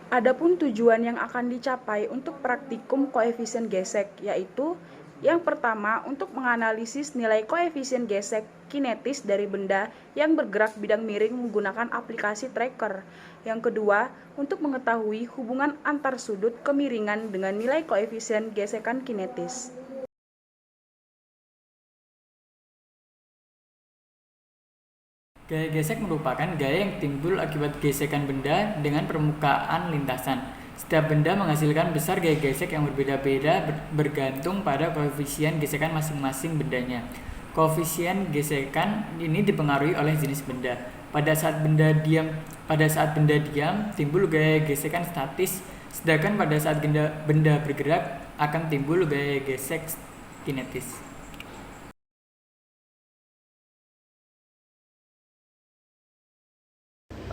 Adapun tujuan yang akan dicapai untuk praktikum koefisien gesek, yaitu yang pertama untuk menganalisis nilai koefisien gesek kinetis dari benda yang bergerak bidang miring menggunakan aplikasi tracker. Yang kedua, untuk mengetahui hubungan antar sudut kemiringan dengan nilai koefisien gesekan kinetis. Gaya gesek merupakan gaya yang timbul akibat gesekan benda dengan permukaan lintasan. Setiap benda menghasilkan besar gaya gesek yang berbeda-beda bergantung pada koefisien gesekan masing-masing bendanya. Koefisien gesekan ini dipengaruhi oleh jenis benda. Pada saat benda diam, timbul gaya gesekan statis, sedangkan pada saat benda bergerak akan timbul gaya gesek kinetis.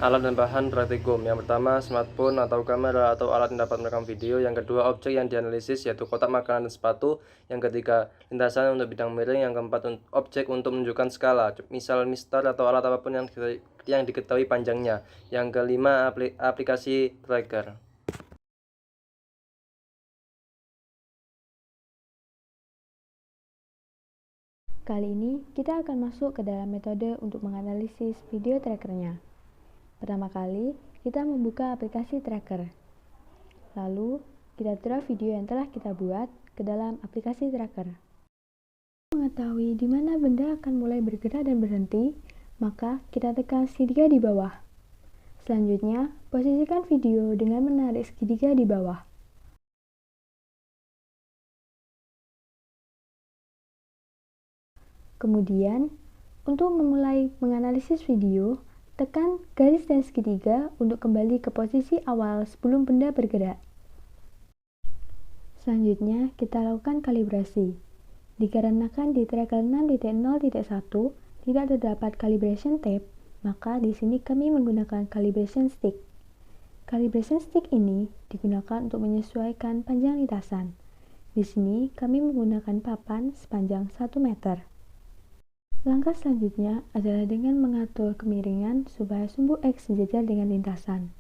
Alat dan bahan praktikum. Yang pertama, smartphone atau kamera atau alat yang dapat merekam video. Yang kedua, objek yang dianalisis yaitu kotak makanan dan sepatu. Yang ketiga, lintasan untuk bidang miring. Yang keempat, objek untuk menunjukkan skala, misal mistar atau alat apapun yang diketahui panjangnya. Yang kelima, aplikasi tracker. Kali ini kita akan masuk ke dalam metode untuk menganalisis video trackernya. Pertama kali, kita membuka aplikasi tracker. Lalu, kita drag video yang telah kita buat ke dalam aplikasi tracker. Untuk mengetahui di mana benda akan mulai bergerak dan berhenti, maka kita tekan segitiga di bawah. Selanjutnya, posisikan video dengan menarik segitiga di bawah. Kemudian, untuk memulai menganalisis video, tekan garis dan segitiga untuk kembali ke posisi awal sebelum benda bergerak. Selanjutnya, kita lakukan kalibrasi. Dikarenakan di tracker 6.0.1 tidak terdapat calibration tape, maka di sini kami menggunakan calibration stick. Calibration stick ini digunakan untuk menyesuaikan panjang lintasan. Di sini kami menggunakan papan sepanjang 1 meter. Langkah selanjutnya adalah dengan mengatur kemiringan supaya sumbu X sejajar dengan lintasan.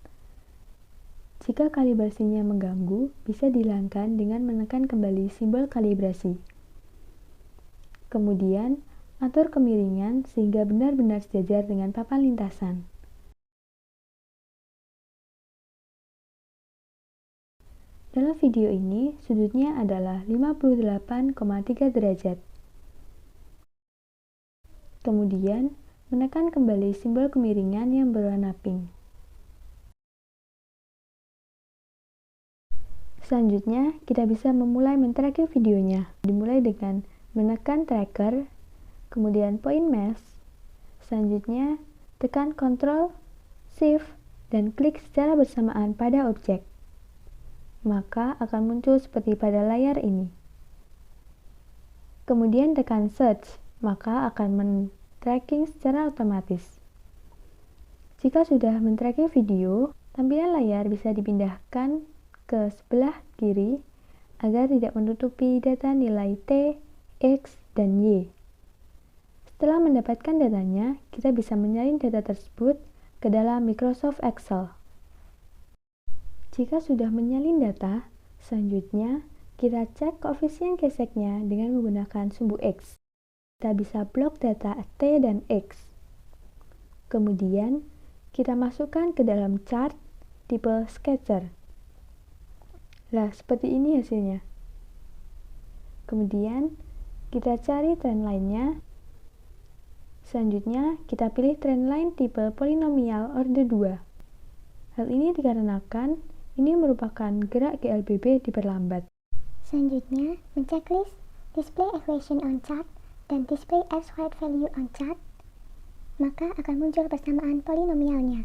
Jika kalibrasinya mengganggu, bisa dihilangkan dengan menekan kembali simbol kalibrasi. Kemudian, atur kemiringan sehingga benar-benar sejajar dengan papan lintasan. Dalam video ini, sudutnya adalah 58,3 derajat. Kemudian, menekan kembali simbol kemiringan yang berwarna pink. Selanjutnya, kita bisa memulai men-tracking videonya. Dimulai dengan menekan tracker, kemudian point mesh. Selanjutnya, tekan Ctrl, Shift, dan klik secara bersamaan pada objek. Maka akan muncul seperti pada layar ini. Kemudian tekan Search, maka akan men-tracking secara otomatis. Jika sudah men-tracking video, tampilan layar bisa dipindahkan ke sebelah kiri agar tidak menutupi data nilai T, X, dan Y. Setelah mendapatkan datanya, kita bisa menyalin data tersebut ke dalam Microsoft Excel. Jika sudah menyalin data, selanjutnya kita cek koefisien geseknya dengan menggunakan sumbu X. Kita bisa blok data T dan X. Kemudian, kita masukkan ke dalam chart tipe scatter. Nah, seperti ini hasilnya. Kemudian, kita cari trendline-nya. Selanjutnya, kita pilih trendline tipe polinomial order 2. Hal ini dikarenakan ini merupakan gerak GLBB diperlambat. Selanjutnya, men-checklist display equation on chart dan display absolute value on chart, maka akan muncul persamaan polinomialnya.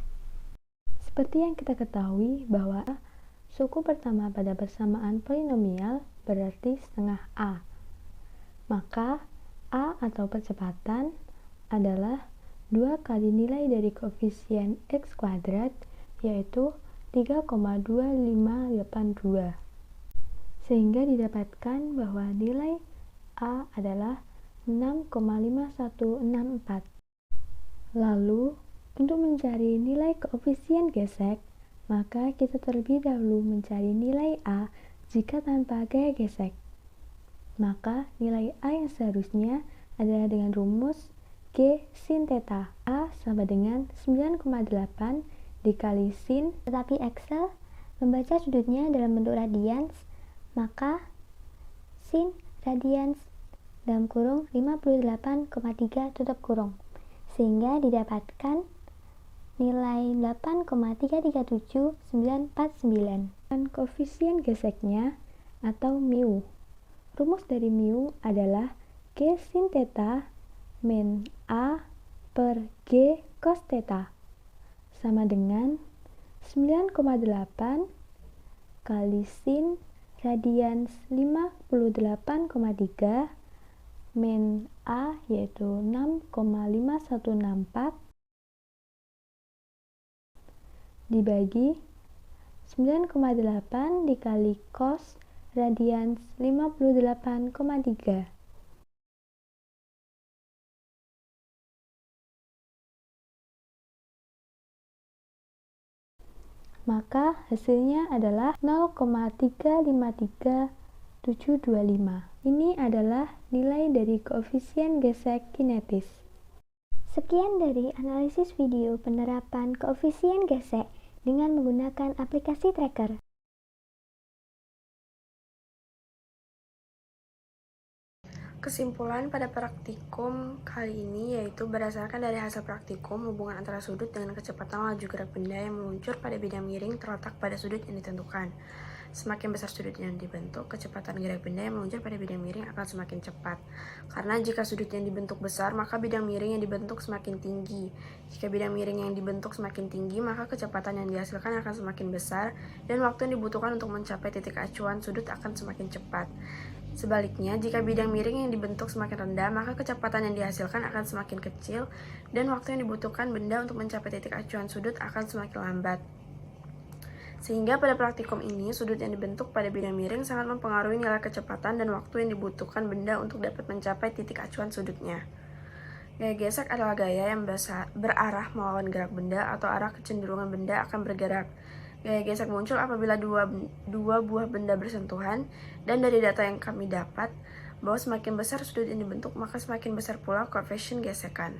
Seperti yang kita ketahui bahwa suku pertama pada persamaan polinomial berarti setengah A. Maka A atau percepatan adalah 2 kali nilai dari koefisien X kuadrat, yaitu 3,2582. Sehingga didapatkan bahwa nilai A adalah 6,5164. Lalu, untuk mencari nilai koefisien gesek, Maka kita terlebih dahulu mencari nilai A jika tanpa gaya gesek. Maka nilai A yang seharusnya adalah dengan rumus G sin theta. A sama dengan 9,8 dikali sin. Tetapi Excel membaca sudutnya dalam bentuk radians, maka sin radians dalam kurung 58,3 tutup kurung, sehingga didapatkan nilai 8,337949. Dan koefisien geseknya atau mu. Rumus dari mu adalah G sin theta min A per G cos theta sama dengan 9,8 kali sin radians 58,3 min A yaitu 6,5164 dibagi 9,8 dikali cos radians 58,3. Maka hasilnya adalah 0,353725. Ini adalah nilai dari koefisien gesek kinetis. Sekian dari analisis video penerapan koefisien gesek dengan menggunakan aplikasi tracker. Kesimpulan pada praktikum kali ini yaitu berdasarkan dari hasil praktikum, hubungan antara sudut dengan kecepatan laju gerak benda yang meluncur pada bidang miring terletak pada sudut yang ditentukan. Semakin besar sudut yang dibentuk, kecepatan gerak benda yang meluncur pada bidang miring akan semakin cepat. Karena jika sudut yang dibentuk besar, maka bidang miring yang dibentuk semakin tinggi. Jika bidang miring yang dibentuk semakin tinggi, maka kecepatan yang dihasilkan akan semakin besar dan waktu yang dibutuhkan untuk mencapai titik acuan sudut akan semakin cepat. Sebaliknya, jika bidang miring yang dibentuk semakin rendah, maka kecepatan yang dihasilkan akan semakin kecil dan waktu yang dibutuhkan benda untuk mencapai titik acuan sudut akan semakin lambat. Sehingga pada praktikum ini, sudut yang dibentuk pada bidang miring sangat mempengaruhi nilai kecepatan dan waktu yang dibutuhkan benda untuk dapat mencapai titik acuan sudutnya. Gaya gesek adalah gaya yang berarah melawan gerak benda atau arah kecenderungan benda akan bergerak. Gaya gesek muncul apabila dua buah benda bersentuhan, dan dari data yang kami dapat, bahwa semakin besar sudut yang dibentuk, maka semakin besar pula koefisien gesekan.